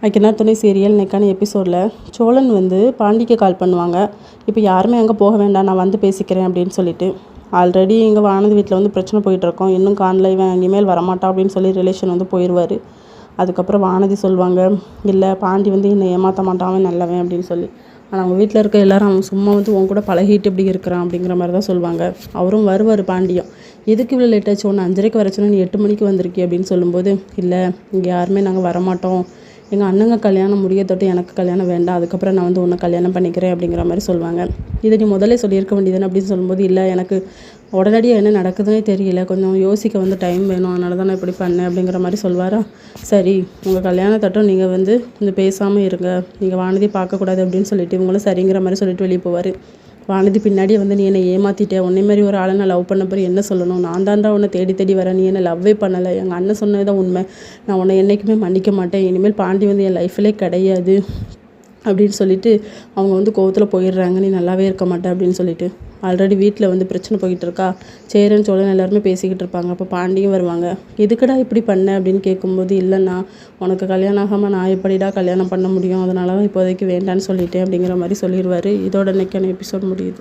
வைக்கினா துணை சீரியல் இன்னைக்கான எபிசோடில் சோழன் வந்து பாண்டிக்கு கால் பண்ணுவாங்க. இப்போ யாருமே அங்கே போக வேண்டாம், நான் வந்து பேசிக்கிறேன் அப்படின்னு சொல்லிட்டு. ஆல்ரெடி எங்கள் வானதி வீட்டில் வந்து பிரச்சனை போயிட்டுருக்கோம், இன்னும் காணல, இவன் இனிமேல் வரமாட்டான் அப்படின்னு சொல்லி ரிலேஷன் வந்து போயிடுவார். அதுக்கப்புறம் வானதி சொல்லுவாங்க, இல்லை பாண்டி வந்து என்னை ஏமாற்ற மாட்டான், அவன் நல்லவன் அப்படின்னு சொல்லி. ஆனால் அவங்க வீட்டில் இருக்க எல்லாரும் அவன் சும்மா வந்து உன் கூட பழகிட்டு இப்படி இருக்கிறான் அப்படிங்கிற மாதிரி தான் சொல்லுவாங்க. அவரும் வருவார் பாண்டியும். எதுக்கு இவ்வளோ லேட் ஆச்சு, ஒன்று 5:30க்கு வர சொன்னா நீ 8 மணிக்கு வந்திருக்கி அப்படின்னு சொல்லும்போது, இல்லை இங்கே யாருமே நாங்கள் வரமாட்டோம், எங்கள் அண்ணங்க கல்யாணம் முடிய தொட்டு எனக்கு கல்யாணம் வேண்டாம், அதுக்கப்புறம் நான் வந்து உன்னை கல்யாணம் பண்ணிக்கிறேன் அப்படிங்கிற மாதிரி சொல்லுவாங்க. இதை நீ முதல்ல சொல்லியிருக்க வேண்டியதுன்னு அப்படின்னு சொல்லும்போது, இல்லை எனக்கு உடனடியாக என்ன நடக்குதுன்னே தெரியல, கொஞ்சம் யோசிக்க வந்து டைம் வேணும், அதனால தான் நான் இப்படி பண்ணேன் அப்படிங்கிற மாதிரி சொல்வாரா. சரி, உங்கள் கல்யாணத்தட்டும் நீங்கள் வந்து கொஞ்சம் பேசாமல் இருங்க, நீங்கள் வானதி பார்க்கக்கூடாது அப்படின்னு சொல்லிட்டு இவங்களும் சரிங்கிற மாதிரி சொல்லிட்டு வெளியே போவார். வானதி பின்னாடியே வந்து, நீ என்னை ஏமாற்றிட்டேன், உன்னை மாதிரி ஒரு ஆளை நான் லவ் பண்ண போய் என்ன சொல்லணும், நான் தான்டா உன்னை தேடி தேடி வரேன், நீ என்னை லவ்வே பண்ணலை, எங்கள் அண்ணன் சொன்னது தான் உண்மை, நான் உன்னை என்றைக்குமே மன்னிக்க மாட்டேன், இனிமேல் பாண்டி வந்து என் லைஃப்லே கிடையாது அப்படின்னு சொல்லிட்டு அவங்க வந்து கோவத்தில் போயிடுறாங்க. நீ நல்லாவே இருக்க மாட்டேன் அப்படின்னு சொல்லிட்டு. ஆல்ரெடி வீட்டில் வந்து பிரச்சனை போய்கிட்டு இருக்கா. சேரன் சோழன் எல்லாருமே பேசிக்கிட்டு இருப்பாங்க. அப்போ பாண்டியும் வருவாங்க. எதுக்குடா இப்படி பண்ண அப்படின்னு கேட்கும்போது, இல்லைண்ணா உனக்கு கல்யாணம் ஆகாமல் நான் எப்படிடா கல்யாணம் பண்ண முடியும், அதனால தான் இப்போதைக்கு வேண்டான்னு சொல்லிட்டேன் அப்படிங்கிற மாதிரி சொல்லிடுவார். இதோட இன்னைக்கான எபிசோட் முடியுது.